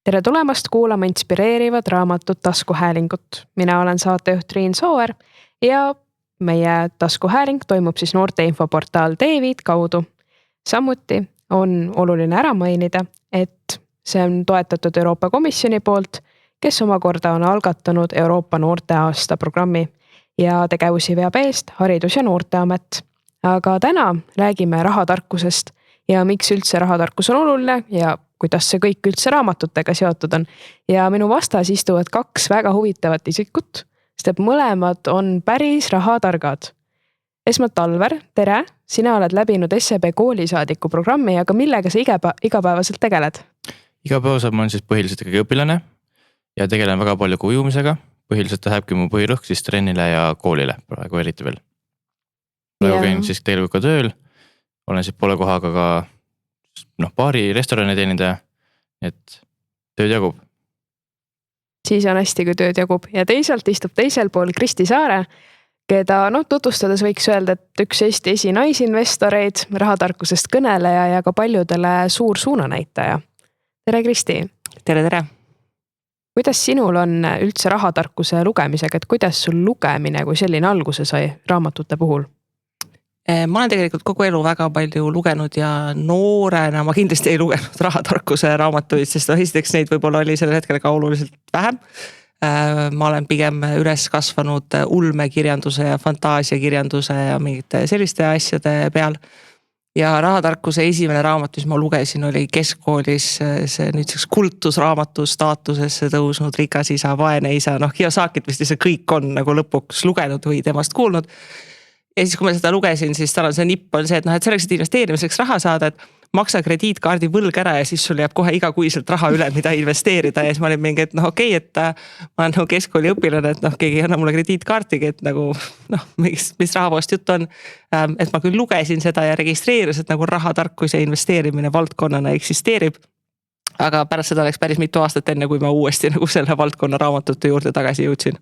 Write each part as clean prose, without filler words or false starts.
Tere tulemast kuulama inspireerivad raamatut taskuhäälingut. Mina olen saatejuht Triin Sooäär ja meie taskuhääling toimub siis noorte infoportaal Teeviid kaudu. Samuti on oluline ära mainida, et see on toetatud Euroopa Komisjoni poolt, kes omakorda on algatanud Euroopa noorte aasta programmi ja tegevusi veab eest Haridus- ja Noorteamet. Aga täna räägime rahatarkusest ja miks üldse rahatarkus on oluline ja kuidas see kõik üldse raamatutega seotud on. Ja minu vastas istuvad kaks väga huvitavat isikut, sest et mõlemad on päris rahatargad. Esmalt Alver, tere! Sina oled läbinud SEB koolisaadiku programmi, aga millega sa igapäevaselt tegeled? Igapäevaselt ma olen siis põhiliselt ikkagi õpilane ja tegelen väga palju ka ujumisega. Põhiliselt lähebki mu põhirõhk siis trennile ja koolile praegu eriti veel. Praegu käin siis tegelikult ka tööl, olen siis poole kohaga ka baari, restorani teenindaja, et tööd jagub. Siis on hästi, kui tööd jagub. Ja teisalt istub teisel pool Kristi Saare, keda tutvustades võiks öelda, et üks Eesti esinaisinvestoreid, rahatarkusest kõneleja ja ka paljudele suur suunanäitaja. Tere Kristi! Tere! Kuidas sinul on üldse rahatarkuse lugemisega, et kuidas sul lugemine kui selline alguse sai raamatute puhul? Ma olen tegelikult kogu elu väga palju lugenud ja noorena ma kindlasti ei lugenud rahatarkuse raamatuid, sest esiteks neid võib-olla oli sellel hetkel ka oluliselt vähem. Ma olen pigem üles kasvanud ulmekirjanduse ja fantaasiakirjanduse ja mingite selliste asjade peal. Ja rahatarkuse esimene raamat, mis ma lugesin, oli keskkoolis see nüüdseks kultusraamatu staatusesse tõusnud rikas isa, vaene isa. Kiyosakit vist lihtsalt kõik on nagu lõpuks lugenud või temast kuulnud. Ja siis, kui ma seda lugesin, siis tal on see nipp on see, et selleks, et investeerimiseks raha saada, et maksa krediitkaardi võlg ära ja siis sul jääb kohe igakuiselt raha üle, mida investeerida. Ja siis ma olin mingi, et okei, et ma olen keskkooli õpilane, et keegi ei anna mulle krediitkaartigi, et mis rahavost jutt on. Et ma küll lugesin seda ja registreeris, et rahatarkus ja investeerimine valdkonnana eksisteerib. Aga pärast seda läks päris mitu aastat enne, kui ma uuesti selle valdkonna raamatute juurde tagasi jõudsin.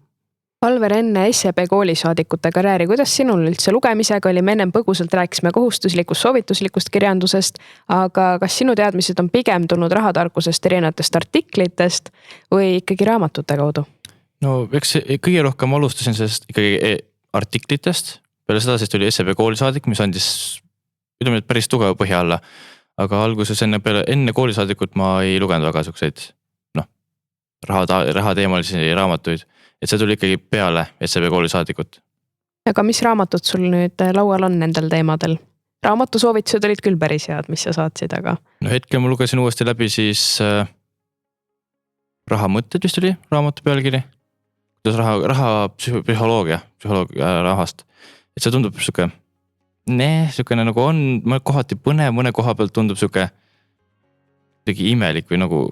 Alver, enne SEB koolisaadikute karjääri, kuidas sinul üldse lugemisega oli? Me ennem põgusalt rääkisime kohustuslikust, soovituslikust kirjandusest, aga kas sinu teadmised on pigem tulnud rahatarkusest erinevatest artiklitest või ikkagi raamatute kaudu? No eks kõige rohkem alustasin sellest ikkagi artiklitest. Peale seda siis tuli SEB koolisaadik, mis andis päris tugeva põhja alla. Aga alguses enne koolisaadikut ma ei lugenud väga selliseid rahateemalisi raamatuid. Et see tuli ikkagi peale SEB koolisaadikut. Aga mis raamatud sul nüüd laual on nendel teemadel? Raamatusoovitused olid küll päris head, mis sa saatsid, aga... Hetkel ma lugesin uuesti läbi siis Rahamõtted vist oli raamatu pealkiri. Kuidas psühholoogia rahast. Et see tundub siukene nagu on kohati põnev, mõne koha pealt tundub siuke imelik või nagu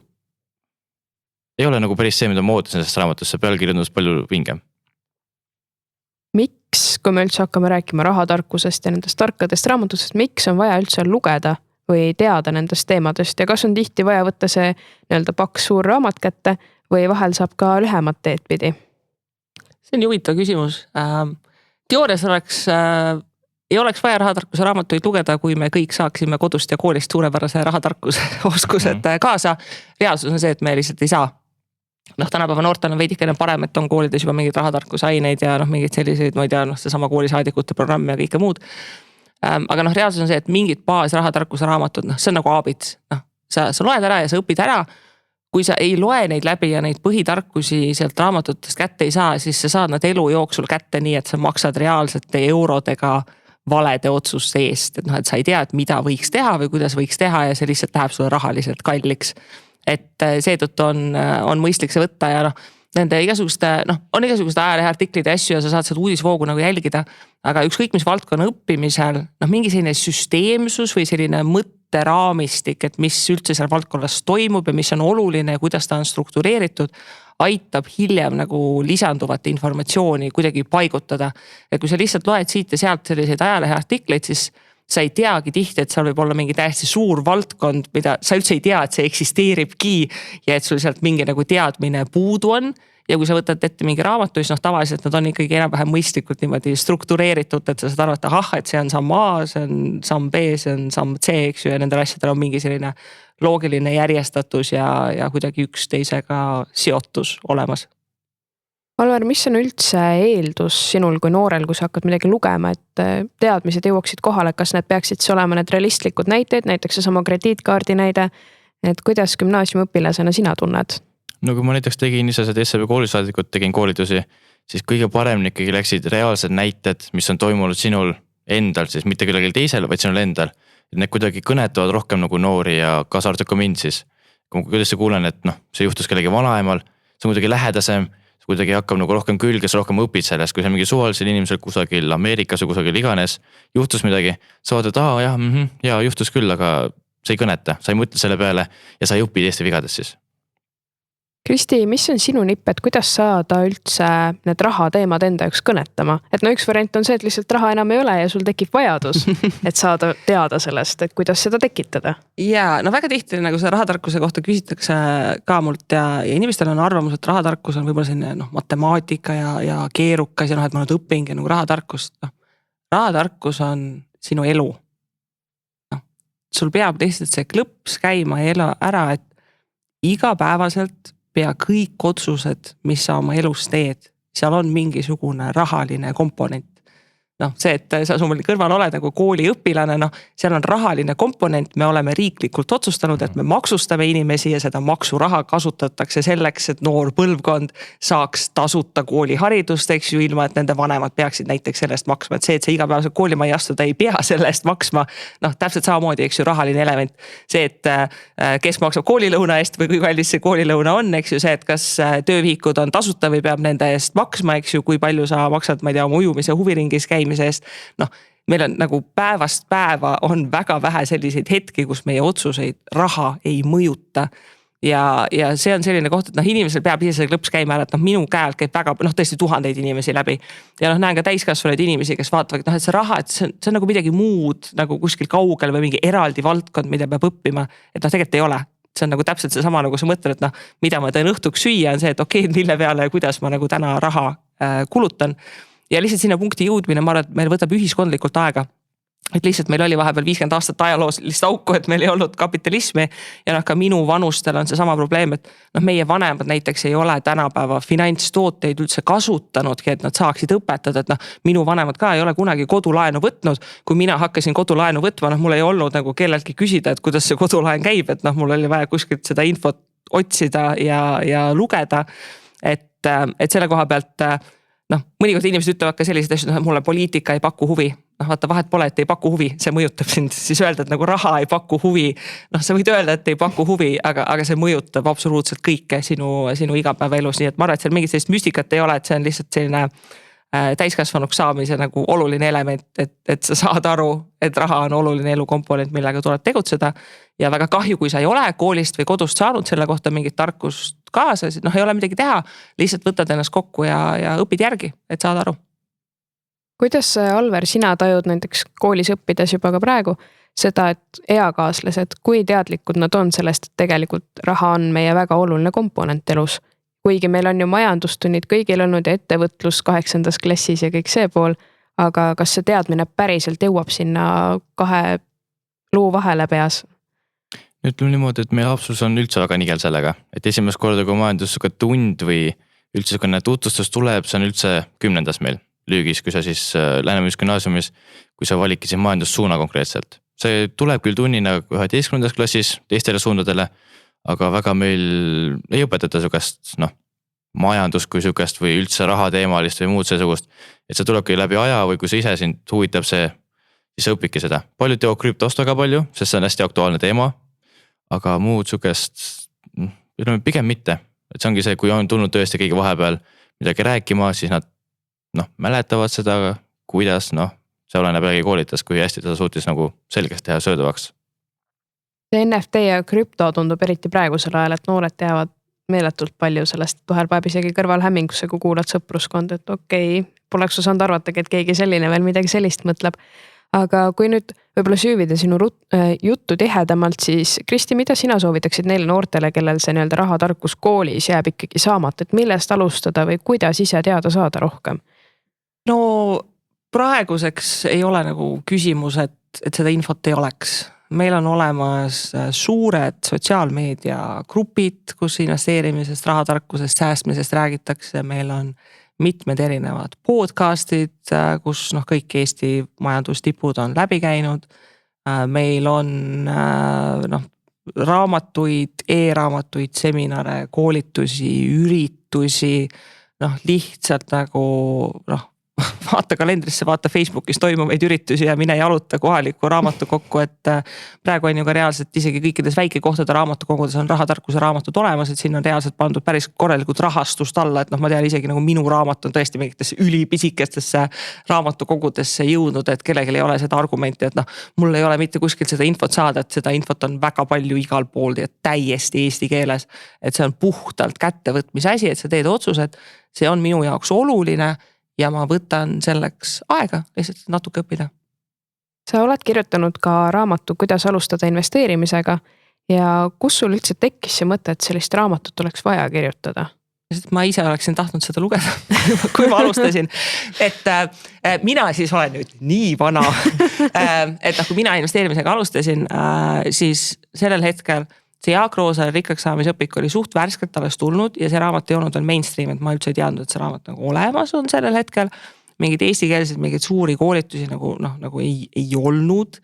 ei ole nagu päris see, mida ma ootasin sellest raamatust, see pealkiri tundus palju vingem. Miks, kui me üldse hakkame rääkima rahatarkusest ja nendest tarkadest raamatustest, miks on vaja üldse lugeda või teada nendest teemadest ja kas on tihti vaja võtta see paks suur raamat kätte või vahel saab ka lühemat teed pidi? See on huvitav küsimus. Teoorias ei oleks vaja rahatarkuse raamatuid lugeda, kui me kõik saaksime kodust ja koolist suurepärase rahatarkuse oskused kaasa. Reaalsus on see, et me lihtsalt ei saa. Tänapäeva noortel on veidikene parem, et on koolides juba mingid rahatarkuse aineid ja mingid selliseid, ma ei tea, see sama koolisaadikute programm ja kõike muud. Aga reaalsus on see, et mingid baas rahatarkuse raamatud, see on nagu aabits. Sa loed ära ja sa õpid ära. Kui sa ei loe neid läbi ja neid põhitarkusi sealt raamatutest kätte ei saa, siis sa saad nad elu jooksul kätte nii, et sa maksad reaalsete eurodega valede otsuste eest. Et sa ei tea, et mida võiks teha või kuidas võiks teha ja see lihtsalt läheb sulle rahaliselt kalliks. Et seetõttu on mõistlik see võtta ja nende igasuguste ajalehe artiklid ja asju ja sa saad seda uudisvoogu nagu jälgida, aga ükskõik mis valdkonna õppimisel, mingi selline süsteemsus või selline mõtteraamistik, et mis üldse seal valdkonnas toimub ja mis on oluline ja kuidas ta on struktureeritud, aitab hiljem nagu lisanduvat informatsiooni kuidagi paigutada. Et kui sa lihtsalt loed siit ja sealt selliseid ajalehe artikleid, siis sa ei teagi tihti, et seal võib olla mingi täiesti suur valdkond, mida sa üldse ei tea, et see eksisteeribki ja et sul sealt mingi nagu teadmine puudu on ja kui sa võtad ette mingi raamatu, siis tavaliselt nad on ikkagi enam-vähem mõistlikult niimoodi struktureeritud, et sa saad aru, et ahah, et see on samm A, see on samm B, see on samm C, eks ju, ja nendel asjadel on mingi selline loogiline järjestatus ja kuidagi üksteisega seotus olemas. Alvar, mis on üldse eeldus sinul kui noorel, kui sa hakkad midagi lugema, et teadmised jõuaksid kohale, kas need peaksid olema need realistlikud näiteid, näiteks seesama krediitkaardi näide, et kuidas gümnaasiumiõpilasena sina tunned? No kui ma näiteks tegin ise seda SEB koolisaadikut, tegin koolitusi, siis kõige paremini ikkagi läksid reaalsed näited, mis on toimunud sinul endal, siis mitte kellelgi teisel, vaid sinul endal. Et need kuidagi kõnetavad rohkem nagu noori ja kaasa arvatud ka mind siis. Kui ma üldse kuulen, et see juhtus kellegi vanaemal, see on kuidagi lähedasem, see kuidagi hakkab nagu rohkem külge, sa rohkem õpid sellest, kui see mingi suvalisel inimesel kusagil Ameerikas või kusagil iganes juhtus midagi, sa vaatad, jah, juhtus küll, aga sa ei kõneta, sa ei mõtle selle peale ja sa ei õpi teiste vigadest siis. Kristi, mis on sinu nipp, et kuidas saada üldse need rahateemad enda jaoks kõnetama? Et üks variant on see, et lihtsalt raha enam ei ole ja sul tekib vajadus, et saada teada sellest, et kuidas seda tekitada. Ja väga tihti nagu see rahatarkuse kohta küsitakse ka mult ja inimestel on arvamus, et rahatarkus on võib-olla selline matemaatika ja keerukas ja et ma nüüd õpingi nagu rahatarkust. Rahatarkus on sinu elu. Sul peab lihtsalt see klõps käima ja ära, et igapäevaselt pea kõik otsused, mis sa oma elus teed, seal on mingisugune rahaline komponent. See, et sa sul kõrval oled nagu kooliõpilane, seal on rahaline komponent, me oleme riiklikult otsustanud, et me maksustame inimesi ja seda maksuraha kasutatakse selleks, et noor põlvkond saaks tasuta kooliharidust, eks ju, ilma, et nende vanemad peaksid näiteks sellest maksma, et see igapäevaselt koolimaja astuda ei pea selle eest maksma, täpselt samamoodi, eks ju, rahaline element. See, et kes maksab koolilõuna eest või kui kallis see koolilõuna on, eks ju, see, et kas töövihikud on tasuta või peab nende eest maksma, eks ju, kui palju sa maksad, ma ei tea, oma ujumise huviringis käimise eest. Meil on nagu päevast päeva on väga vähe selliseid hetki, kus meie otsuseid raha ei mõjuta. Ja see on selline koht, et inimesel peab ise see klõps käima ära, et minu käelt käib väga, tõesti tuhandeid inimesi läbi. Ja näen ka täiskasvanuid inimesi, kes vaatavad, et see raha, et see on nagu midagi muud, nagu kuskil kaugel või mingi eraldi valdkond, mida peab õppima. Et tegelikult ei ole. See on nagu täpselt see sama, nagu sa mõtled, et mida ma teen õhtuks süüa, on see, et okei, mille peale ja kuidas ma nagu täna raha kulutan. Ja lihtsalt sinna punkti jõudmine, ma arvan, et meil võtab ühiskondlikult aega. Et lihtsalt meil oli vahepeal 50 aastat ajaloolist auku, et meil ei olnud kapitalismi ja ka minu vanustel on see sama probleem, et meie vanemad näiteks ei ole tänapäeva finantstooteid üldse kasutanudki, et nad saaksid õpetada, et minu vanemad ka ei ole kunagi kodulaenu võtnud. Kui mina hakkasin kodulaenu võtma, mul ei olnud nagu kelleltki küsida, et kuidas see kodulaen käib, et mul oli vaja kuskilt seda infot otsida ja lugeda, et selle koha pealt mõnikord inimesed ütlevad ka sellised asjad, mulle poliitika ei paku huvi. Vaata, vahet pole, et ei paku huvi, see mõjutab sind, siis öelda, et nagu raha ei paku huvi. Sa võid öelda, et ei paku huvi, aga see mõjutab absoluutselt kõike sinu igapäeva elus. Nii et ma arvan, et seal mingit sellist müstikat ei ole, et see on lihtsalt selline täiskasvanuks saamise nagu oluline element, et sa saad aru, et raha on oluline elukomponent, millega tuleb tegutseda. Ja väga kahju, kui sa ei ole koolist või kodust saanud selle kohta mingit tarkust kaasa, siis ei ole midagi teha, lihtsalt võtad ennast kokku ja õpid järgi, et saad aru. Kuidas, Alvar, sina tajud näiteks koolis õppides juba ka praegu seda, et eakaaslased, kui teadlikud nad on sellest, et tegelikult raha on meie väga oluline komponent elus? Kuigi meil on ju majandustunnid kõigil olnud ja ettevõtlus 8. klassis ja kõik see pool, aga kas see teadmine päriselt jõuab sinna 2 luu vahele peas? Ütleme niimoodi, et meie lapsus on üldse väga nigel sellega, et esimest korda, kui majandusega tund või üldse tutvustus tuleb, see on üldse 10. meil lüügis, kui sa siis Läänemaa gümnaasiumis, kui sa valikisid majandussuuna konkreetselt. See tuleb küll tunnina 11. klassis teistele suundadele, aga väga meil ei õpetata sugust, majandus kui sugust või üldse rahateemalist või muud seesugust. Et see tulebki läbi aja või kui sa ise sind huvitab see, siis sa õpidki seda. Palju teevad krüptost väga palju, sest see on hästi aktuaalne teema. Aga muud sugust, pigem mitte. Et see ongi see, kui on tulnud tõesti keegi vahepeal midagi rääkima, siis nad mäletavad seda, kuidas, see oleneb jällegi koolitas, kui hästi ta suutis nagu selgeks teha söödavaks. See NFT ja krüpto tundub eriti praegusel ajal, et noored teavad meeletult palju sellest, vahel päev isegi kõrval hämmingusse, kui kuulad sõpruskond, et okei, poleks saanud arvatagi, et keegi selline veel midagi sellist mõtleb. aga kui nüüd võib-olla süüvida sinu juttu tihedamalt, siis Kristi, mida sina soovitaksid neile noortele, kellel see nii-öelda rahatarkus koolis jääb ikkagi saamata, et millest alustada või kuidas ise teada saada rohkem? No praeguseks ei ole nagu küsimus, et seda infot ei oleks. Meil on olemas suured sotsiaalmeediagrupid, kus investeerimisest, rahatarkusest, säästmisest räägitakse. Meil on mitmed erinevad podcastid, kus kõik Eesti majandustipud on läbi käinud. Meil on raamatuid, e-raamatuid, seminare, koolitusi, üritusi, lihtsalt nagu vaata kalendrisse, vaata Facebookis toimuvaid üritusi ja mine jaluta kohalikku raamatukokku, et praegu on ju ka reaalselt isegi kõikides väikekohtade raamatukogudes on rahatarkuse raamatud olemas, et siin on reaalselt pandud päris korralikult rahastust alla, et ma tean isegi nagu minu raamat on tõesti mingitesse ülipisikestesse raamatukogudesse jõudnud, et kellelgi ei ole seda argumenti, et mul ei ole mitte kuskilt seda infot saada, et seda infot on väga palju igal pool ja täiesti eesti keeles, et see on puhtalt kättevõtmise asi, et sa teed otsused, see on minu jaoks oluline ja ma võtan selleks aega lihtsalt natuke õppida. Sa oled kirjutanud ka raamatu, kuidas alustada investeerimisega ja kus sul üldse tekkis see mõte, et sellist raamatut oleks vaja kirjutada? Ma ise oleksin tahtnud seda lugeda, kui ma alustasin. Et mina siis olen nüüd nii vana, et kui mina investeerimisega alustasin, siis sellel hetkel see Jaak Roosaare rikkaks saamisõpik oli suht värskelt alles tulnud ja see raamat ei olnud veel mainstream, et ma üldse ei teadnud, et see raamat nagu olemas on sellel hetkel. Mingid eestikeelseid, mingeid suuri koolitusi nagu ei olnud.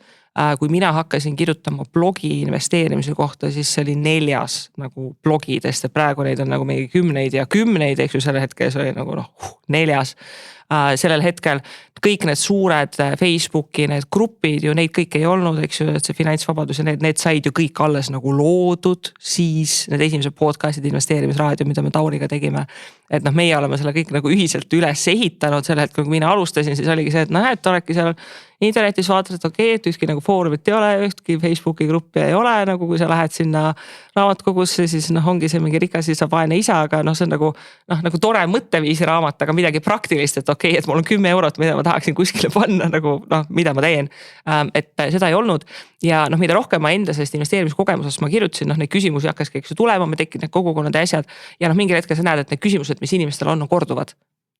Kui mina hakkasin kirjutama blogi investeerimise kohta, siis see oli 4. nagu blogidest, et praegu neid on nagu mingi kümneid ja kümneid, eks ju, sellel hetkel see oli nagu 4. Sellel hetkel kõik need suured Facebooki need grupid ju neid kõik ei olnud, eks ju, et see finantsvabadus ja need said ju kõik alles nagu loodud, siis need esimesed podcastid, investeerimisraadio, mida me Tauriga tegime. Et meie oleme selle kõik nagu ühiselt üles ehitanud selle hetkel, kui mina alustasin, siis oligi see, et et oledki seal internetis vaatad, et okei, et ühtki nagu foorumit ei ole, ühtki Facebooki gruppi ei ole, nagu kui sa lähed sinna raamatukogusse, siis ongi see mingi rikas isa, vaene isa, aga see on nagu tore mõtteviisi raamat, aga midagi praktilist, et okei, et mul on 10 eurot, mida ma tahaksin kuskile panna, nagu mida ma teen. Et seda ei olnud ja mida rohkem ma enda sellest investeerimiskogemusest ma kirjutasin, neid küsimusi hakkas kõik tulema, me tekkinud need kogukonnad ja asjad ja mingil hetkel sa näed, et need küsimused, mis inimestel on korduvad.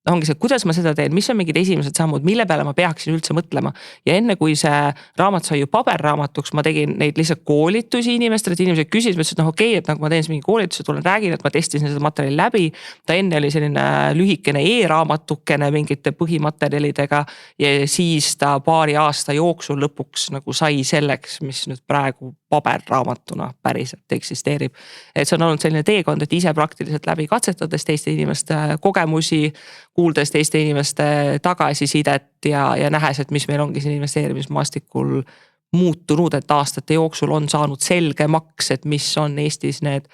Ongi see, kuidas ma seda teen, mis on mingid esimesed sammud, mille peale ma peaksin üldse mõtlema. Ja enne kui see raamat sai ju paberraamatuks, ma tegin neid lihtsalt koolitusi inimestele, et inimesed küsisid, ma ütlesin, et okei, et nagu ma teen mingi koolituse, tulen räägin, et ma testisin seda materjali läbi. Ta enne oli selline lühikene e-raamatukene mingite põhimaterjalidega ja siis ta paari aasta jooksul lõpuks nagu sai selleks, mis nüüd praegu paberraamatuna päriselt eksisteerib. Et see on olnud selline teekond, et ise praktiliselt läbi katsetades teiste inimeste kogemusi, kuuldes teiste inimeste tagasisidet ja nähes, et mis meil ongi siin investeerimismaastikul muutunud, et aastate jooksul on saanud selgemaks, et mis on Eestis need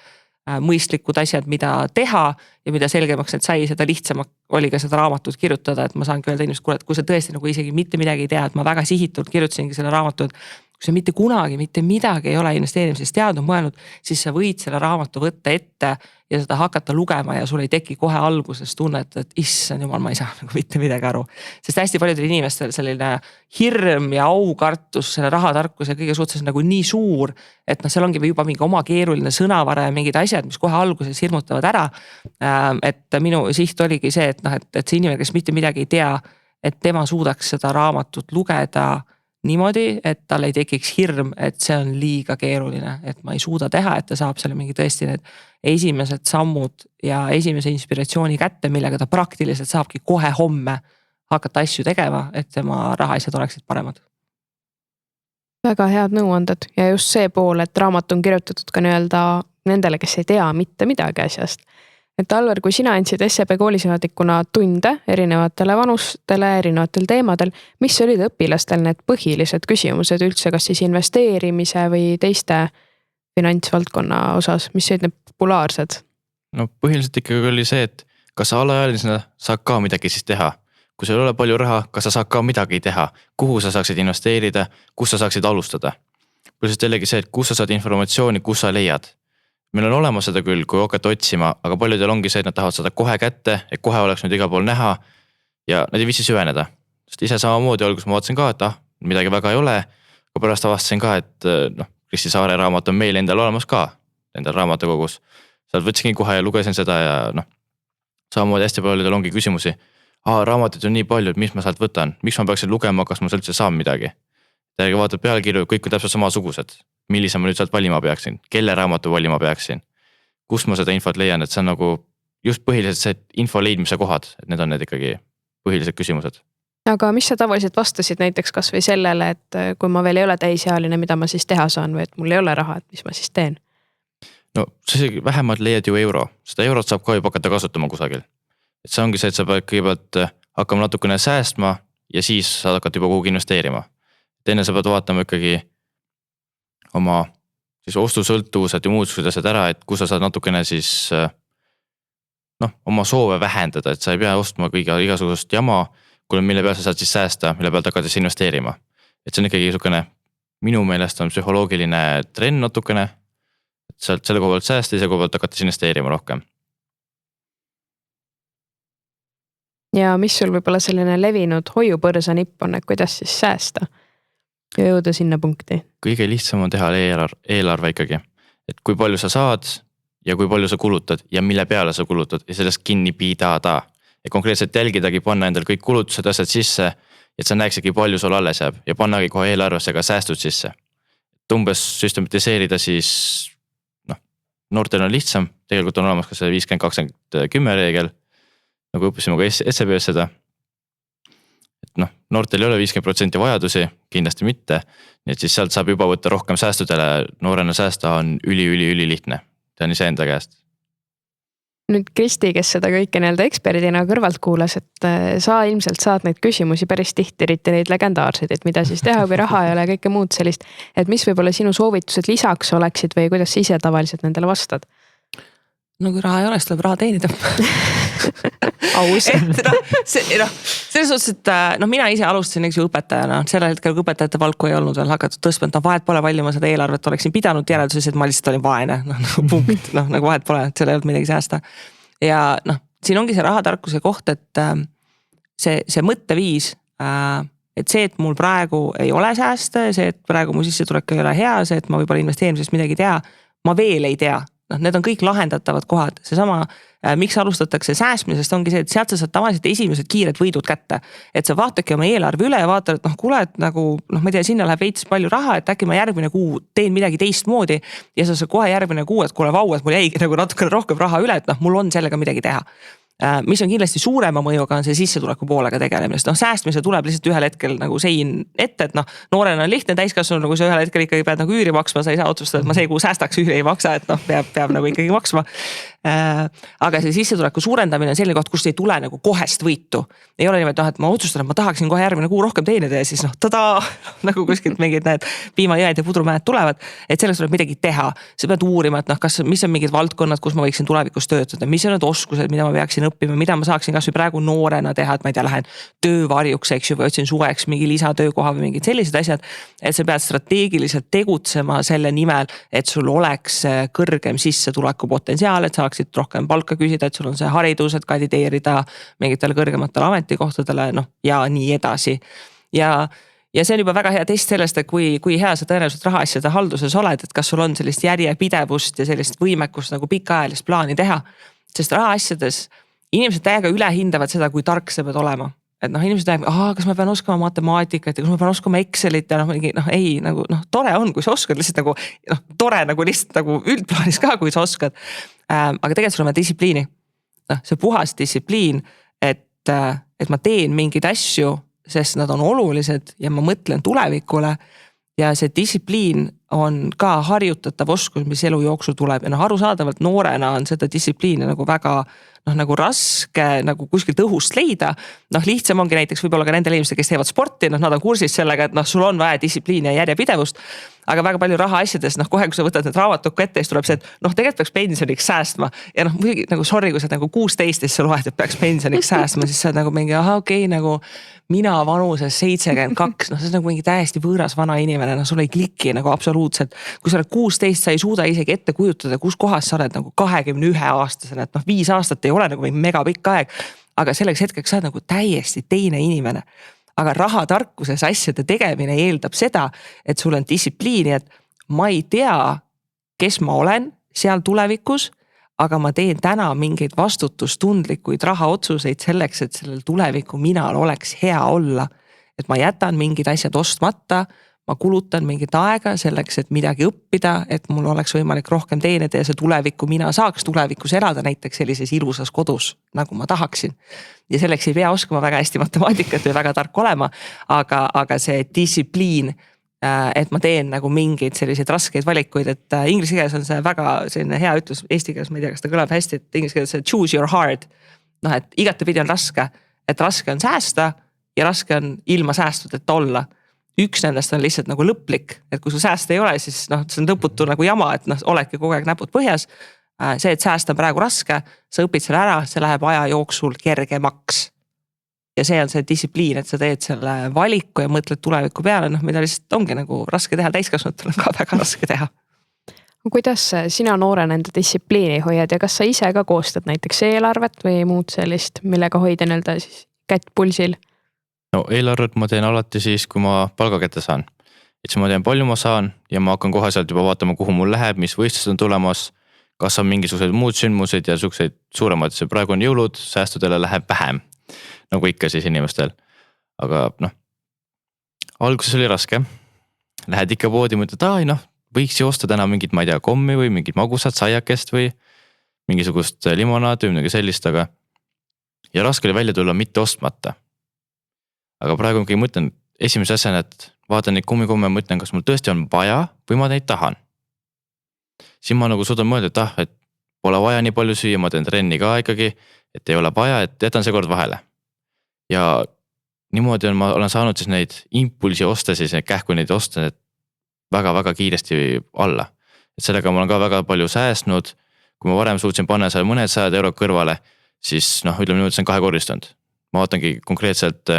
mõistlikud asjad, mida teha ja mida selgemaks need sai, seda lihtsamaks oli ka seda raamatut kirjutada, et ma saangi öelda inimest, kuule, et kui sa tõesti nagu isegi mitte midagi ei tea, et ma väga sihitult kirjutasingi selle raamatu, et kui sa mitte kunagi, mitte midagi ei ole investeerimisest teadnud, mõelnud, siis sa võid selle raamatu võtta ette ja seda hakata lugema ja sul ei teki kohe alguses tunnet, et issand jumal, ma ei saa nagu mitte midagi aru. Sest hästi paljudel inimestel selline hirm ja aukartus selle rahatarkuse kõige suhtes nagu nii suur, et seal ongi juba mingi oma keeruline sõnavara ja mingid asjad, mis kohe alguses hirmutavad ära. Et minu siht oligi see, et see inimene, kes mitte midagi ei tea, et tema suudaks seda raamatut lugeda niimoodi, et tal ei tekiks hirm, et see on liiga keeruline, et ma ei suuda teha, et ta saab selle mingi tõesti need esimesed sammud ja esimese inspiratsiooni kätte, millega ta praktiliselt saabki kohe homme hakata asju tegema, et tema rahaasjad oleksid paremad. Väga head nõuanded ja just see pool, et raamat on kirjutatud ka nii-öelda nendele, kes ei tea mitte midagi asjast. Et Alvar, kui sina andsid SEB koolisaadikuna tunde erinevatele vanustele, erinevatel teemadel, mis olid õpilastel need põhilised küsimused üldse, kas siis investeerimise või teiste finantsvaldkonna osas, mis olid need populaarsed? No põhiliselt ikkagi oli see, et kas sa alaealisena saad ka midagi siis teha. Kui sul ei ole palju raha, kas sa saad ka midagi teha, kuhu sa saaksid investeerida, kus sa saaksid alustada. Põhiliselt jällegi see, et kus sa saad informatsiooni, kus sa leiad. Meil on olemas seda küll, kui hakata otsima, aga paljudel ongi see, et nad tahavad seda kohe kätte, et kohe oleks nüüd igal pool näha ja nad ei viitsi süveneda. Sest ise samamoodi alguses ma vaatasin ka, et midagi väga ei ole. Aga pärast avastasin ka, et Kristi Saare raamat on meil endal olemas ka, endal raamatukogus. Sealt võtsingi kohe ja lugesin seda ja samamoodi hästi paljudel ongi küsimusi. Raamatud on nii palju, et mis ma sealt võtan, miks ma peaksin lugema, kas ma üldse saan midagi. Täiega vaatad pealkirju, kõik on täpselt samasugused. Millise ma nüüd sealt valima peaksin, kelle raamatu valima peaksin, kus ma seda infot leian, et see on nagu just põhiliselt see info leidmise kohad, et need on need ikkagi põhilised küsimused. Aga mis sa tavaliselt vastasid näiteks kas või sellele, et kui ma veel ei ole täisealine, mida ma siis teha saan või et mul ei ole raha, et mis ma siis teen? No see vähemalt leiad ju euro, seda eurot saab ka juba hakata kasutama kusagil. Et see ongi see, et sa pead kõigepealt hakkama natukene säästma ja siis saad hakata juba kuhugi investeerima. Et enne sa pead vaatama ikkagi oma siis ostusõltuvused ja muud asjad ära, et kus sa saad natukene siis oma soove vähendada, et sa ei pea ostma igasugust jama, mille peal sa saad siis säästa, mille peal hakata siis investeerima. Et see on ikkagi niisugune, minu meelest on psühholoogiline trend natukene, et sealt selle koha pealt säästa ja selle koha pealt hakata siis investeerima rohkem. Ja mis sul võib-olla selline levinud hoiupõrsa nipp on, et kuidas siis säästa ja jõuda sinna punkti? Kõige lihtsam on teha eelarve ikkagi, et kui palju sa saad ja kui palju sa kulutad ja mille peale sa kulutad ja sellest kinni pidada. Ja konkreetselt jälgidagi panna endal kõik kulutused asjad sisse, et sa näeksidki palju sul alles jääb ja pannagi kohe eelarvesse ka säästud sisse. Et umbes süstematiseerida siis, noortel on lihtsam, tegelikult on olemas ka see 50-20-10 reegel, nagu õppisime ka SCB-s seda. Et noortel ei ole 50% vajadusi, kindlasti mitte, nii et siis sealt saab juba võtta rohkem säästudele, noorena säästa on üli lihtne, see on ise enda käest. Nüüd Kristi, kes seda kõike nii-öelda eksperdina kõrvalt kuulas, et sa ilmselt saad neid küsimusi päris tihti, eriti neid legendaarseid, et mida siis teha, kui raha ei ole kõike muud sellist, et mis võib-olla sinu soovitused lisaks oleksid või kuidas sa ise tavaliselt nendele vastad? No kui raha ei ole, siis tuleb raha teenida. Aus. Selles suhtes, et mina ise alustasin õpetajana, sellel hetkel kui õpetajate palku ei olnud veel hakatud tõstma, et vahet pole palju ma seda eelarvet oleksin pidanud järelduses, et ma lihtsalt olin vaene, punkt, nagu vahet pole, et seal ei olnud midagi säästa. Ja siin ongi see rahatarkuse koht, et see mõtteviis, et see, et mul praegu ei ole sääste, see, et praegu mu sissetulek ei ole hea, see, et ma võib-olla investeerimisest midagi tea, ma veel ei tea. Need on kõik lahendatavad kohad. Seesama, miks alustatakse säästmisest, ongi see, et sealt sa saad tavaliselt esimesed kiired võidud kätte. Et sa vaatadki oma eelarve üle ja vaatad, et kuule, et nagu, ma ei tea, sinna läheb veits palju raha, et äkki ma järgmine kuu teen midagi teistmoodi ja sa saad kohe järgmine kuu, et kuule vau, et mul jäigi nagu natukene rohkem raha üle, et mul on sellega midagi teha. Mis on kindlasti suurema mõjuga on see sissetuleku poolega tegelemine, sest säästmise tuleb lihtsalt ühel hetkel nagu sein ette, et noorena on lihtne, täiskasvanu, nagu sa ühel hetkel ikkagi pead nagu üüri maksma, sa ei saa otsustada, et ma see kuu säästaks üüri ei maksa, et peab nagu ikkagi maksma. Aga see sissetuleku suurendamine on selline koht, kus ei tule nagu kohest võitu. Ei ole nimelt, et ma otsustan, et ma tahaksin kohe järgmine kuu rohkem teenida ja siis tadaa, nagu kuskilt mingid need piimajõed ja pudrumäed tulevad, et selleks tuleb midagi teha. Sa pead uurima, et mis on mingid valdkonnad, kus ma võiksin tulevikus töötada, mis on need oskused, mida ma peaksin õppima, mida ma saaksin kas või praegu noorena teha, et ma ei tea, lähen töövarjuks, eks ju, või otsin suveks mingi lisatöökoha või mingid sellised asjad, et sa pead strateegiliselt tegutsema selle nimel, et sul oleks kõrgem sissetuleku potentsiaal, et saaksid rohkem palka küsida, et sul on see haridus, et kandideerida mingitele kõrgematele ametikohtadele, ja nii edasi. Ja see on juba väga hea test sellest, et kui hea sa tõenäoliselt rahaasjade halduses oled, et kas sul on sellist järjepidevust ja sellist võimekust nagu pikaajalist plaani teha, sest rahaasjades inimesed täiega üle hindavad seda, kui tark sa pead olema. Et inimesed räägib, kas ma pean oskama matemaatikat ja kas ma pean oskama Excelit ja ei, nagu tore on, kui sa oskad lihtsalt nagu, tore nagu lihtsalt nagu üldplaanis ka, kui sa oskad. Aga tegelikult sul on distsipliini. See puhas distsipliin, et ma teen mingeid asju, sest nad on olulised ja ma mõtlen tulevikule ja see distsipliin on ka harjutatav oskus, mis elu jooksul tuleb ja arusaadavalt noorena on seda distsipliini nagu väga nagu raske nagu kuskilt õhust leida. Lihtsam ongi näiteks võib-olla ka nendel inimestel, kes teevad sporti, nad on kursis sellega, et sul on vaja distsipliini ja järjepidevust, aga väga palju raha asjades, kohe kui sa võtad need raamatukku ette, siis tuleb see, et tegelikult peaks pensioniks säästma ja muidugi nagu sorry, kui sa nagu 16 siis sa loed, et peaks pensioniks säästma, siis sa nagu mingi, nagu mina vanuses 72, see on nagu mingi täiesti võõras vana inimene, sul ei kliki nagu absoluutselt. Kui sa oled 16, sa ei suuda isegi ette kujutada, kus kohas sa oled nagu 21 aastasena, et 5 aastat ei ole nagu mega pikk aeg, aga selleks hetkeks sa oled nagu täiesti teine inimene. aga rahatarkuses asjade tegemine eeldab seda, et sul on distsipliini, et ma ei tea, kes ma olen seal tulevikus, aga ma teen täna mingeid vastutustundlikuid rahaotsuseid selleks, et sellel tuleviku minal oleks hea olla. Et ma jätan mingid asjad ostmata, ma kulutan mingit aega selleks, et midagi õppida, et mul oleks võimalik rohkem teenida ja see tuleviku mina saaks tulevikus elada näiteks sellises ilusas kodus, nagu ma tahaksin. Ja selleks ei pea oskama väga hästi matemaatikat või väga tark olema, aga see distsipliin, et ma teen nagu mingeid selliseid raskeid valikuid, et inglise keeles on see väga selline hea ütlus, eesti keeles ma ei tea, kas ta kõlab hästi, et inglise keeles see choose your heart. Noh, et igatepidi on raske, et raske on säästa ja raske on ilma säästudeta olla. Üks nendest on lihtsalt nagu lõplik, et kui sul säästa ei ole, siis noh, see on lõputu nagu jama, et noh, oledki kogu aeg näpud põhjas. See, et säästa on praegu raske, sa õpid selle ära, see läheb aja jooksul kergemaks. Ja see on see distsipliin, et sa teed selle valiku ja mõtled tuleviku peale, noh, mida lihtsalt ongi nagu raske teha, täiskasvanutel on ka väga raske teha. Kuidas sina noorena enda distsipliini hoiad ja kas sa ise ka koostad näiteks eelarvet või muud sellist, millega hoida nii-öelda siis kätt pulsil? No eelarvet ma teen alati siis, kui ma palga kätte saan. Et siis ma tean, palju ma saan ja ma hakkan kohe sealt juba vaatama, kuhu mul läheb, mis võistlused on tulemas, kas on mingisugused muud sündmused ja suhteid suuremad. See praegu on jõulud, säästudele läheb vähem, nagu ikka siis inimestel. Aga noh, alguses oli raske. Lähed ikka poodi, mõtled, võiks ju osta täna mingit, ma ei tea, kommi või mingit magusat saiakest või mingisugust limonaad või midagi sellist, aga ja raske oli välja tulla mitte ostmata. Aga praegu kui mõtlen esimese asjana, et vaatan neid kummikomme ja mõtlen, kas mul tõesti on vaja või ma neid tahan. Siin ma nagu suudan mõelda, et pole vaja nii palju süüa, ma teen trenni ka ikkagi, et ei ole vaja, et jätan see kord vahele. Ja niimoodi ma olen saanud siis neid impulsi osta, siis neid kähku neid osta väga-väga kiiresti alla. Et sellega ma olen ka väga palju säästnud. Kui ma varem suutsin panna seal mõned 100 € kõrvale, siis ütleme niimoodi, see on 2-kordistunud. Ma vaatangi konkreetselt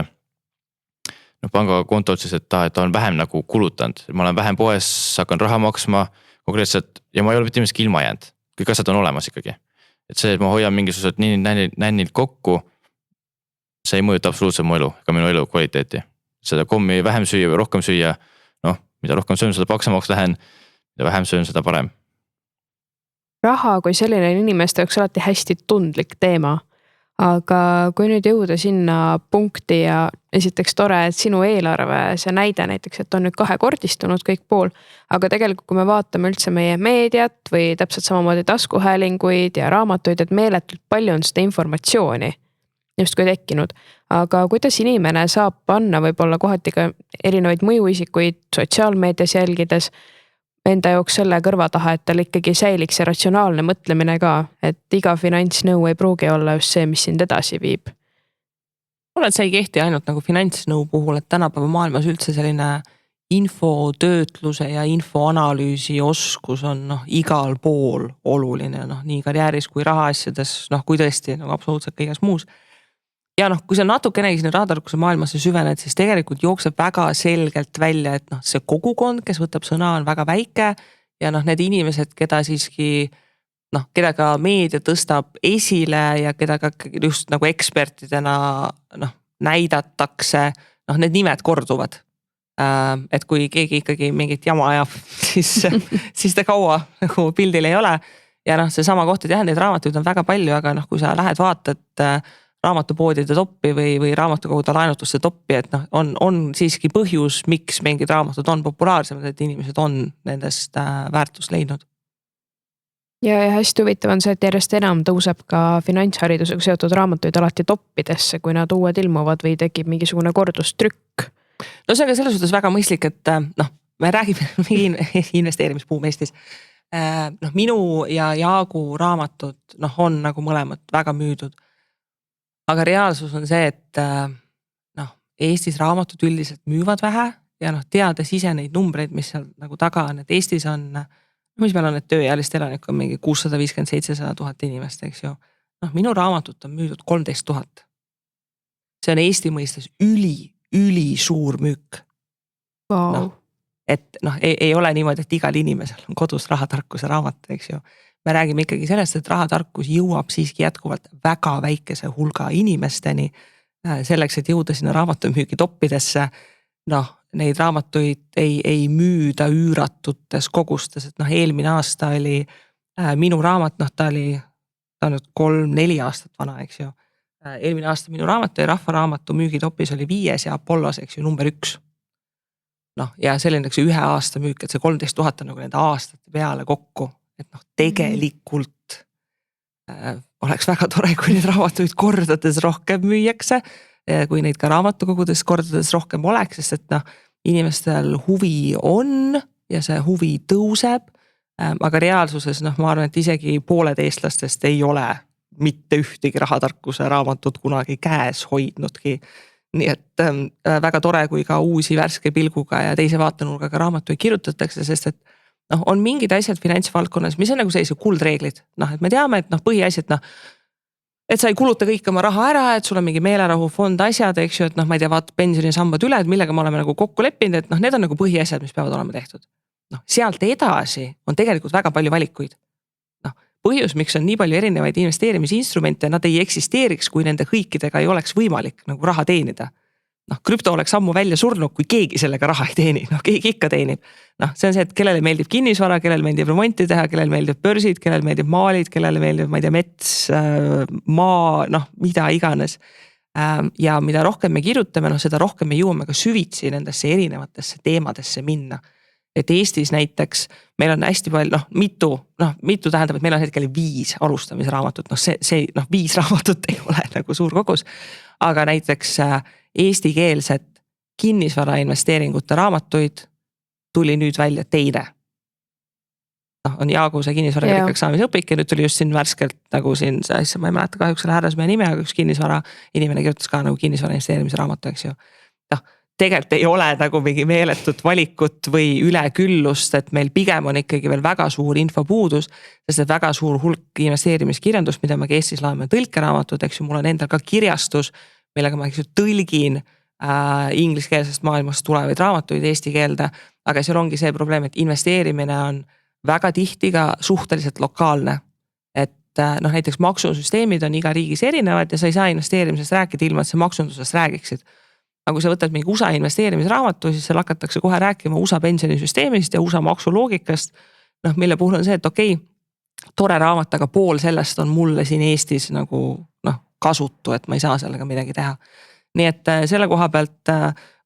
pangakontol siis, et ta on vähem nagu kulutanud. Ma olen vähem poes, hakkan raha maksma konkreetselt ja ma ei ole mitte miski ilma jäänud. Kõik asjad on olemas ikkagi. Et see, et ma hoian mingisugused nännilt kokku, see ei mõjuta absoluutselt mu elu, ega minu elu kvaliteeti. Seda kommi vähem süüa või rohkem süüa, mida rohkem söön, seda paksamaks lähen, mida vähem söön, seda parem. Raha kui selline inimeste jaoks alati hästi tundlik teema. Aga kui nüüd jõuda sinna punkti ja esiteks tore, et sinu eelarve, see näide näiteks, et on nüüd 2-kordistunud kõik pool, aga tegelikult kui me vaatame üldse meie meediat või täpselt samamoodi taskuhäälinguid ja raamatuid, et meeletult palju on seda informatsiooni just kui tekkinud. Aga kuidas inimene saab panna võib-olla kohati ka erinevaid mõjuisikuid sotsiaalmeedias jälgides enda jaoks selle kõrva taha, et tal ikkagi säiliks see ratsionaalne mõtlemine ka, et iga finantsnõu ei pruugi olla just see, mis sind edasi viib. Mulle see ei kehti ainult nagu finantsnõu puhul, et tänapäeva maailmas üldse selline infotöötluse ja infoanalüüsi oskus on igal pool oluline, nii karjääris kui rahaasjades, kui tõesti absoluutselt kõiges muus. Ja kui sa natukenegi sinna rahatarkuse maailmasse süvened, siis tegelikult jookseb väga selgelt välja, et see kogukond, kes võtab sõna, on väga väike ja need inimesed, keda siiski, kedagi meedia tõstab esile ja kedagi just nagu ekspertidena näidatakse, need nimed korduvad. Et kui keegi ikkagi mingit jama ajab, siis ta kaua nagu pildil ei ole. Ja see sama koht, et jah, neid raamatuid on väga palju, aga kui sa lähed vaatad raamatupoodide toppi või raamatukogudel laenutuste toppi, et on siiski põhjus, miks mingid raamatud on populaarsemad, et inimesed on nendest väärtust leidnud. Ja hästi huvitav on see, et järjest enam tõuseb ka finantsharidusega seotud raamatuid alati toppidesse, kui nad uued ilmuvad või tekib mingisugune kordustrükk. No see on ka selles suhtes väga mõistlik, et me räägime investeerimisbuum Eestis. Minu ja Jaagu raamatud on nagu mõlemad väga müüdud. Aga reaalsus on see, et Eestis raamatud üldiselt müüvad vähe ja teades ise neid numbreid, mis seal nagu taga on, et Eestis on, mis meil on, et tööealist elanik on mingi 650-700 000 inimest, eks ju. Minu raamatut on müüdud 13 000. See on Eesti mõistes üli suur müük. Wow. Et ei ole niimoodi, et igal inimesel on kodus rahatarkuse raamat, eks ju. Me räägime ikkagi sellest, et rahatarkus jõuab siiski jätkuvalt väga väikese hulga inimesteni selleks, et jõuda sinna raamatumüügi toppidesse, noh, neid raamatuid ei müüda üüratutes kogustes, et noh, eelmine aasta oli minu raamat, noh, ta on nüüd 3-4 aastat vana, eks ju. Eelmine aasta minu raamat ja rahvaraamatu müügitopis oli 5 ja Apollos, eks ju, number 1. Noh, ja selline ühe aasta müük, et see 13 000 on nagu nende aastate peale kokku, et noh, tegelikult oleks väga tore, kui neid raamatuid kordades rohkem müüakse, kui neid ka raamatukogudes kordades rohkem oleks, sest et noh, inimestel huvi on ja see huvi tõuseb, aga reaalsuses noh, ma arvan, et isegi pooled eestlastest ei ole mitte ühtegi rahatarkuse raamatut kunagi käes hoidnudki. Nii et väga tore, kui ka uusi värske pilguga ja teise vaatenurgaga raamatuid kirjutatakse, sest et noh, on mingid asjad finantsvaldkonnas, mis on nagu sellise kuldreeglid. Noh, et me teame, et noh, põhiasjad, noh, et sa ei kuluta kõik oma raha ära, et sul on mingi meelerahufond asjad, eks ju, et noh, ma ei tea, vaata pensionisambad üle, et millega me oleme nagu kokku leppinud, et noh, need on nagu põhiasjad, mis peavad olema tehtud. Noh, sealt edasi on tegelikult väga palju valikuid. Noh, põhjus, miks on nii palju erinevaid investeerimisinstrumente, nad ei eksisteeriks, kui nende kõikidega ei oleks võimalik nagu raha teenida. Noh, krüpto oleks ammu välja surnud, kui keegi sellega raha ei teeni. Noh, keegi ikka teenib. Noh, see on see, et kellele meeldib kinnisvara, kellele meeldib remonti teha, kellele meeldib börsid, kellele meeldib maalid, kellele meeldib, ma ei tea, mets, maa, noh, mida iganes. Ja mida rohkem me kirjutame, noh, seda rohkem me jõuame ka süvitsi nendesse erinevatesse teemadesse minna. Et Eestis näiteks meil on hästi palju, noh, mitu tähendab, et meil on hetkel 5 alustamisraamatut, noh, see 5 raamatut ei ole nagu suur kogus, aga näiteks eestikeelset kinnisvara investeeringute raamatuid tuli nüüd välja teine. Noh, on Jaaguse kinnisvarakirjaks saamise õpik ja nüüd tuli just siin värskelt nagu siin see asja, ma ei mäleta kahjuks selle härrasmehe nime, aga üks kinnisvara inimene kirjutas ka nagu kinnisvara investeerimise raamatu, eks ju. Noh, tegelikult ei ole nagu mingi meeletut valikut või üleküllust, et meil pigem on ikkagi veel väga suur infopuudus, sest et väga suur hulk investeerimiskirjandust, mida me Eestis laeme tõlkeraamatut, eks ju, mul on endal ka kirjastus, millega ma tõlgin ingliskeelsest maailmast tulevaid raamatuid eesti keelde, aga seal ongi see probleem, et investeerimine on väga tihti ka suhteliselt lokaalne. Et noh, näiteks maksusüsteemid on iga riigis erinevad ja sa ei saa investeerimisest rääkida ilma, et sa maksundusest räägiksid. Aga kui sa võtad mingi USA investeerimisraamatu, siis seal hakatakse kohe rääkima USA pensionisüsteemist ja USA maksuloogikast, noh, mille puhul on see, et okei, tore raamat, aga pool sellest on mulle siin Eestis nagu noh, kasutu, et ma ei saa sellega midagi teha. Nii et selle koha pealt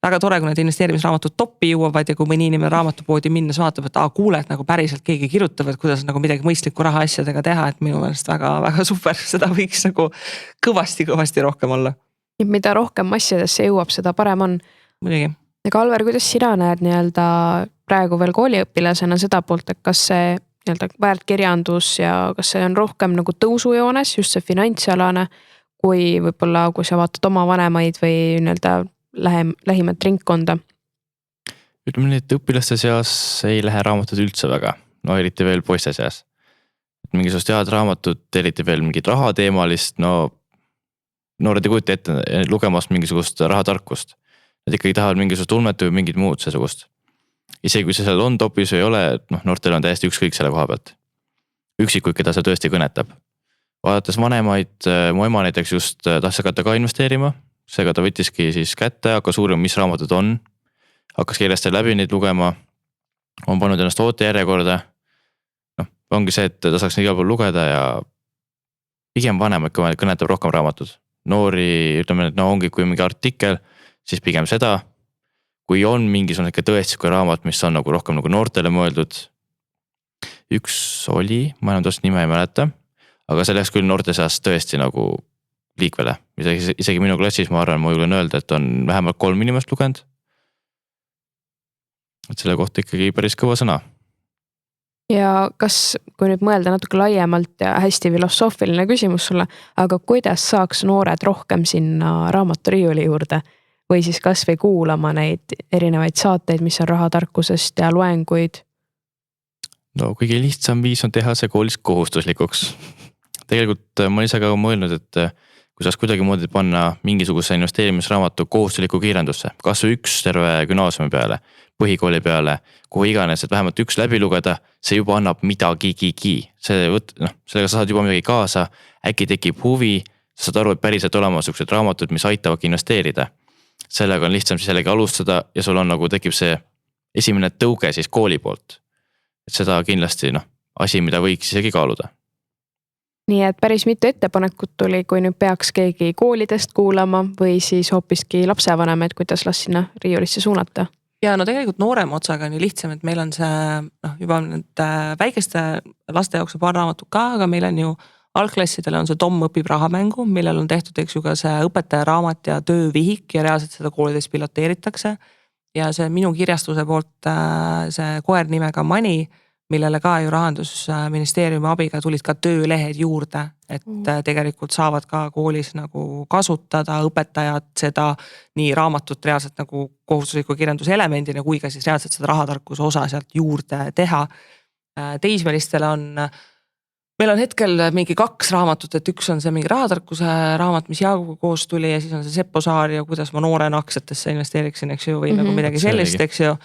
väga tore, kui need investeerimisraamatud toppi jõuavad ja kui mõni inimene raamatupoodi minnes vaatab, et kuule, et nagu päriselt keegi kirjutab, et kuidas nagu midagi mõistlikku raha asjadega teha, et minu meelest väga, väga super, seda võiks nagu kõvasti rohkem olla. Mida rohkem asjadesse jõuab, seda parem on. Muidugi. Aga Alver, kuidas sina näed nii-öelda praegu veel kooliõpilasena seda poolt, et kas see nii-öelda väärtkirjandus ja kas see on rohkem nagu tõusujoones, just see finantsialane, kui võib-olla, kui sa vaatad oma vanemaid või nii-öelda lähimat ringkonda? Ütleme nii, et õpilaste seas ei lähe raamatud üldse väga, no eriti veel poiste seas. Mingisugust head raamatut, eriti veel mingit rahateemalist, no noored ei kujuta ette lugemast mingisugust rahatarkust. Nad ikkagi tahavad mingisugust ulmetu või mingit muud seesugust. Isegi kui see seal on topis või ei ole, noh, noortel on täiesti ükskõik selle koha pealt. Üksikuid, keda see tõesti kõnetab. Vaadates vanemaid, mu ema näiteks just tahtis hakata ka investeerima, seega ta võttiski siis kätte, hakkas uurima, mis raamatud on, hakkas kiiresti läbi neid lugema, on pannud ennast ootejärjekorda. Noh, ongi see, et ta saaks igal pool lugeda ja pigem vanemaid kõnetab rohkem raamatud. Noori, ütleme, et no ongi, kui mingi artikkel, siis pigem seda, kui on mingisugune tõestisku raamat, mis on nagu rohkem nagu noortele mõeldud. Üks oli, ma enam tost nime ei mäleta, aga selleks küll noorte seas tõesti nagu liikvele. Isegi minu klassis, ma arvan, ma julgen öelda, et on vähemalt 3 inimest lugenud. Et selle kohta ikkagi päris kõva sõna. Ja kas, kui nüüd mõelda natuke laiemalt ja hästi filosoofiline küsimus sulle, aga kuidas saaks noored rohkem sinna raamaturiiuli juurde või siis kas või kuulama neid erinevaid saateid, mis on rahatarkusest ja loenguid? No kõige lihtsam viis on teha see koolis kohustuslikuks. Tegelikult ma ise ka mõelnud, et kui saaks kuidagi moodi panna mingisuguse investeerimisraamatu kohustusliku kiirendusse, kas või üks terve gümnaasiumi peale, põhikooli peale, kuhu iganes, et vähemalt üks läbi lugeda, see juba annab midagi. Sellega sa saad juba midagi kaasa, äkki tekib huvi, sa saad aru, et päriselt olema sellised raamatud, mis aitavadki investeerida. Sellega on lihtsam siis jällegi alustada ja sul on nagu tekib see esimene tõuge siis kooli poolt. Et seda kindlasti asi, mida võiks isegi kaaluda. Nii et päris mitu ettepanekut tuli, kui nüüd peaks keegi koolidest kuulama või siis hoopiski lapsevanem, et kuidas last sinna riiulisse suunata. Ja no tegelikult noorema otsaga on ju lihtsam, et meil on see juba need väikeste laste jaoks paar raamatut ka, aga meil on ju algklassidele on see Tom õpib rahamängu, millel on tehtud eks ju ka see õpetaja raamat ja töövihik ja reaalselt seda koolides piloteeritakse. Ja see minu kirjastuse poolt see koer nimega Mani, millele ka ju Rahandusministeeriumi abiga tulid ka töölehed juurde, et tegelikult saavad ka koolis nagu kasutada õpetajad seda nii raamatut reaalselt nagu kohustusliku kirjanduselemendina kui ka siis reaalselt seda rahatarkuse osa sealt juurde teha. Teismelistele meil on hetkel mingi 2 raamatut, et üks on see mingi rahatarkuse raamat, mis Jaaguga koos tuli ja siis on see Seppo Saar ja kuidas ma noorena aktsiatesse investeeriksin, eks ju, või nagu midagi sellist, eks ju.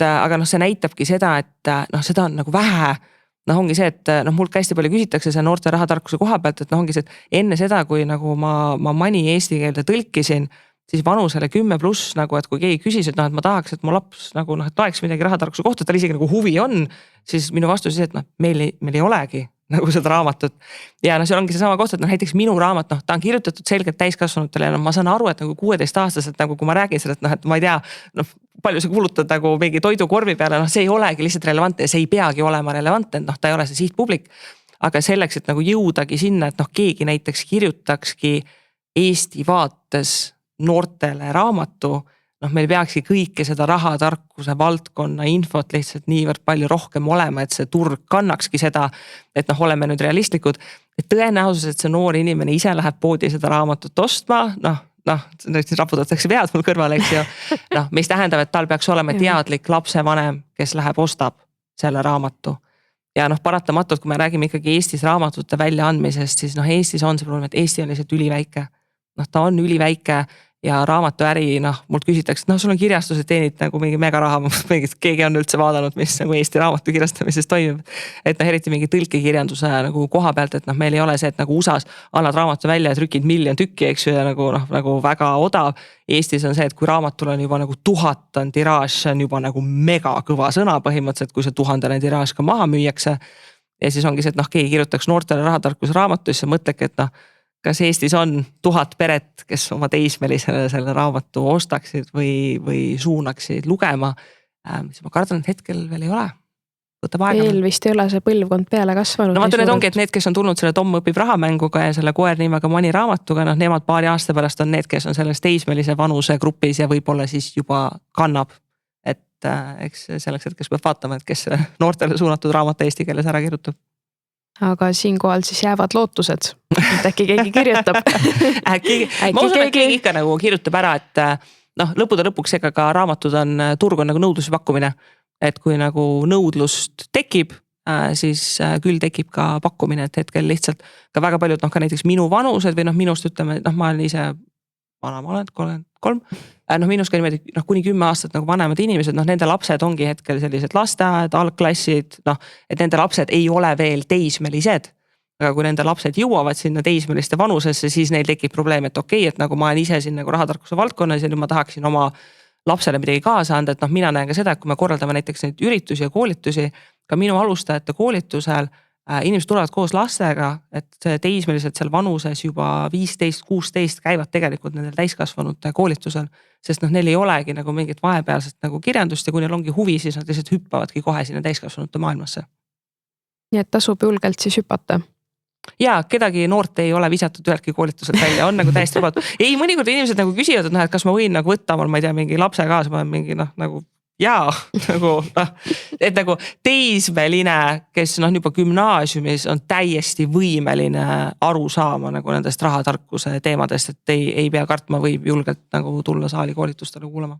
Aga see näitabki seda, et seda on nagu vähe. Ongi see, et mult hästi palju küsitakse see noorte rahatarkuse koha pealt, et ongi see, et enne seda, kui nagu ma Mani eesti keelde tõlkisin, siis vanusele 10+, nagu, et kui keegi küsis, et ma tahaks, et mu laps nagu, et loeks midagi rahatarkuse kohta, tal isegi nagu huvi on, siis minu vastus see, et meil ei olegi nagu seda raamatut. Ja seal ongi see sama koht, et näiteks minu raamat, ta on kirjutatud selgelt täiskasvanutele ja ma saan aru, et nagu 16-aastaselt, nagu kui ma räägin sellest, et ma ei tea, palju sa kulutad nagu mingi toidukorvi peale, see ei olegi lihtsalt relevantne ja see ei peagi olema relevantne, ta ei ole see sihtpublik. Aga selleks, et nagu jõudagi sinna, et keegi näiteks kirjutakski Eesti vaates noortele raamatu, meil peakski kõike seda rahatarkuse valdkonna infot lihtsalt niivõrd palju rohkem olema, et see turg kannakski seda, et oleme nüüd realistlikud, et tõenäosus, et see noor inimene ise läheb poodi seda raamatut ostma, raputatakse pead mul kõrval, eks ju, mis tähendab, et tal peaks olema teadlik lapsevanem, kes läheb ostab selle raamatu. Ja paratamatult, kui me räägime ikkagi Eestis raamatute väljaandmisest, siis Eestis on see probleem, et Eesti on lihtsalt üliväike. Ta on üliväike ja raamatuäri, mult küsitakse, sul on kirjastused teenid nagu mingi megaraha, keegi on üldse vaadanud, mis nagu Eesti raamatu kirjastamises toimub. Et eriti mingi tõlkekirjanduse nagu koha pealt, et meil ei ole see, et nagu USAs annad raamatu välja ja trükid 1 000 tükki, eks ju, ja nagu väga odav. Eestis on see, et kui raamatul on juba nagu 1000 on tiraaž, see on juba nagu mega kõva sõna põhimõtteliselt, kui see 1000 tiraaž ka maha müüakse. Ja siis ongi see, et keegi kirjutaks noortele rahatarkuse raamatuisse, mõtlegi, et kas Eestis on 1000 peret, kes oma teismelisele selle raamatu ostaksid või suunaksid lugema, mis ma kardan, et hetkel veel ei ole. Võtab aega. Veel vist ei ole see põlvkond peale kasvanud. Vaata, need ongi, et need, kes on tulnud selle Tom õpib rahamänguga ja selle koer nimega Mani raamatuga, nemad paari aasta pärast on need, kes on selles teismelise vanuse grupis ja võib-olla siis juba kannab. Et eks selleks hetkes peab vaatama, et kes noortele suunatud raamat eesti keeles ära kirjutab. Aga siinkohal siis jäävad lootused, et äkki keegi kirjutab. Ma usun, et keegi ikka nagu kirjutab ära, et lõpude lõpuks ega ka raamatud on, turg on nagu nõudluse pakkumine. Et kui nagu nõudlust tekib, siis küll tekib ka pakkumine, et hetkel lihtsalt ka väga paljud, ka näiteks minu vanused või minust ütleme, ma olen ise vana, ma olen 33, minus ka niimoodi kuni 10 aastat nagu vanemad inimesed, nende lapsed ongi hetkel sellised lasteaed, algklassid, et nende lapsed ei ole veel teismelised. Aga kui nende lapsed jõuavad sinna teismeliste vanusesse, siis neil tekib probleem, et okei, et nagu ma olen ise siin nagu rahatarkuse valdkonnas ja nüüd ma tahaksin oma lapsele midagi kaasa anda, et mina näen ka seda, et kui me korraldame näiteks neid üritusi ja koolitusi, ka minu alustajate koolitusel, inimesed tulevad koos lastega, et teismelised seal vanuses juba 15-16 käivad tegelikult nendel täiskasvanute koolitusel, sest neil ei olegi nagu mingit vahepealset nagu kirjandust ja kui neil ongi huvi, siis nad lihtsalt hüppavadki kohe sinna täiskasvanute maailmasse. Nii et tasub julgelt siis hüpata. Ja kedagi noort ei ole visatud üheltki koolituselt välja, on nagu täiesti lubatud. Ei, mõnikord inimesed nagu küsivad, et kas ma võin nagu võtta omal, ma ei tea, mingi lapse kaasa, ma olen mingi nagu jaa, et nagu teismeline, kes juba gümnaasiumis on täiesti võimeline aru saama nagu nendest rahatarkuse teemadest, et ei pea kartma, võib julgelt nagu tulla saali koolitustele kuulama.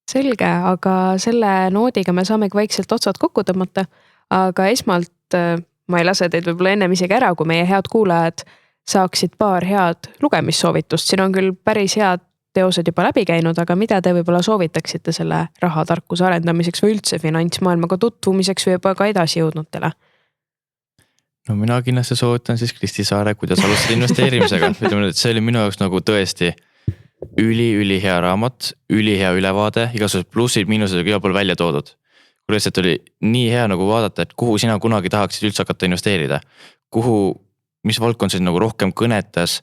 Selge, aga selle noodiga me saamegi vaikselt otsad kokku tõmmata, aga esmalt ma ei lase teid võib-olla ennem isegi ära, kui meie head kuulajad saaksid paar head lugemissoovitust. Siin on küll päris head teosed juba läbi käinud, aga mida te võib-olla soovitaksite selle rahatarkuse arendamiseks või üldse finantsmaailmaga tutvumiseks või juba ka edasi jõudnutele? no mina kindlasti soovitan siis Kristi Saare, kuidas alustada investeerimisega. Ütleme, et see oli minu jaoks nagu tõesti ülihea raamat, ülihea ülevaade, igasugused plussid, miinused igal pool välja toodud. Kui lihtsalt oli nii hea nagu vaadata, et kuhu sina kunagi tahaksid üldse hakata investeerida. Mis valdkond siis nagu rohkem kõnetas,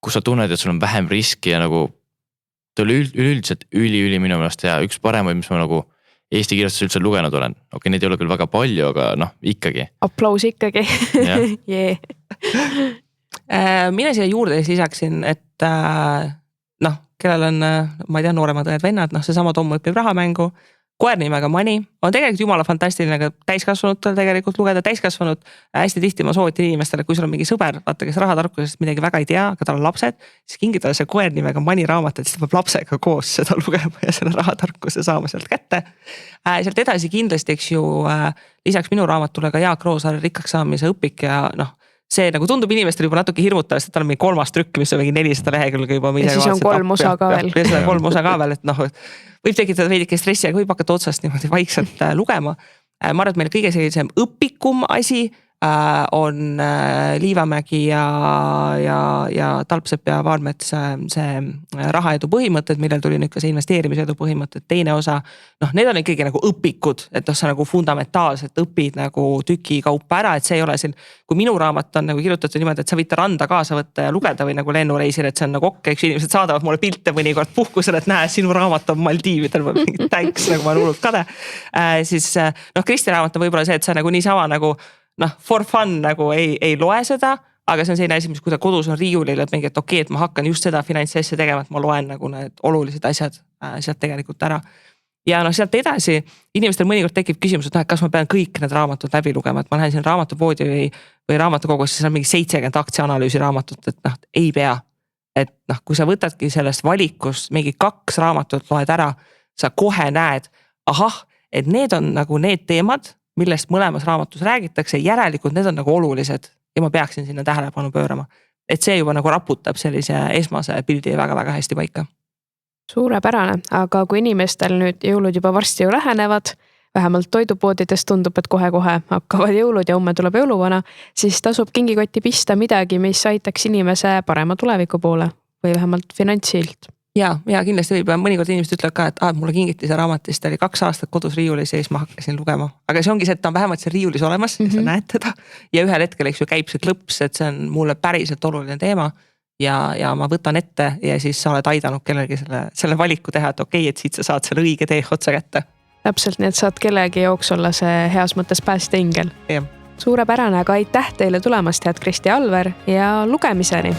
kus sa tunned, et sul on vähem riski ja nagu ta oli üleüldiselt üli minu meelest ja üks paremaid, mis ma nagu Eesti kirjastus üldse lugenud olen. Okei, neid ei ole küll väga palju, aga noh, ikkagi. Aplaus ikkagi. Yeah. Mina siia juurde lisaksin, et noh, kellel on, ma ei tea, nooremad õed-vennad, noh, see sama Tom õpib rahamängu, koer nimega Money on tegelikult jumala fantastiline ka täiskasvanutel tegelikult lugeda. Täiskasvanud hästi tihti ma soovitan inimestele, kui sul on mingi sõber, vaata, kes rahatarkusest midagi väga ei tea, aga tal on lapsed, siis kingida see koer nimega Money raamat, et siis ta peab lapsega koos seda lugema ja selle rahatarkuse saama sealt kätte. Sealt edasi kindlasti, eks ju, lisaks minu raamatule ka Jaak Roosaare rikkaks saamise õpik ja noh, see nagu tundub inimestele juba natuke hirmutav, sest tal on mingi 3. trükk, mis on mingi 400 lehekülge juba. Ja siis on 3 osa ka veel. Ja 3 osa ka veel, et noh, võib tekitada veidike stressi, aga võib hakata otsast niimoodi vaikselt lugema. Ma arvan, et meil kõige sellisem õpikum asi on Liivamägi ja Talpsepp ja Vaarmets see rahaedu põhimõtted, millel tuli nüüd ka see investeerimisedu põhimõtted. Teine osa, noh, need on ikkagi nagu õpikud, et noh, sa nagu fundamentaalselt õpid nagu tüki kaupa ära, et see ei ole siin, kui minu raamat on nagu kirjutatud niimoodi, et sa võid randa kaasa võtta ja lugeda või nagu lennureisil, et see on nagu okei, eks inimesed saadavad mulle pilte mõnikord puhkusel, et näe, sinu raamat on Maldiividel või mingi tänks, nagu ma olen hullult kade. Siis noh, Kristi raamat on võib-olla see, et sa nagu niisama nagu noh, for fun nagu ei loe seda, aga see on selline asi, mis kui ta kodus on riiulil, et mingi, et okei, et ma hakkan just seda finantsasja tegema, et ma loen nagu need olulised asjad sealt tegelikult ära. Ja noh, sealt edasi inimestel mõnikord tekib küsimus, et kas ma pean kõik need raamatud läbi lugema, et ma lähen siin raamatupoodi või raamatukogus, siis on mingi 70 aktsiaanalüüsi raamatut, et noh, ei pea. Et noh, kui sa võtadki sellest valikust mingi 2 raamatut loed ära, sa kohe näed, ahah, et need on nagu need teemad, millest mõlemas raamatus räägitakse, järelikult need on nagu olulised ja ma peaksin sinna tähelepanu pöörama. Et see juba nagu raputab sellise esmase pildi väga-väga hästi paika. Suurepärane, aga kui inimestel nüüd jõulud juba varsti ju lähenevad, vähemalt toidupoodides tundub, et kohe-kohe hakkavad jõulud ja homme tuleb jõuluvana, siis tasub kingikotti pista midagi, mis aitaks inimese parema tuleviku poole või vähemalt finantsilt. Ja kindlasti võib, mõnikord inimesed ütlevad ka, et mulle kingiti see raamatist, oli 2 aastat kodus riiulis ja siis ma hakkasin lugema. Aga see ongi see, et ta on vähemalt seal riiulis olemas ja sa näed teda. Ja ühel hetkel, eks ju, käib see klõps, et see on mulle päriselt oluline teema ja ma võtan ette ja siis sa oled aidanud kellelgi selle valiku teha, et okei, et siit sa saad selle õige tee otsa kätte. Täpselt, nii et saad kellegi jooks olla see heas mõttes päästeingel. Suurepärane, aga aitäh teile tulemast, head Kristi Alver ja lugemiseni!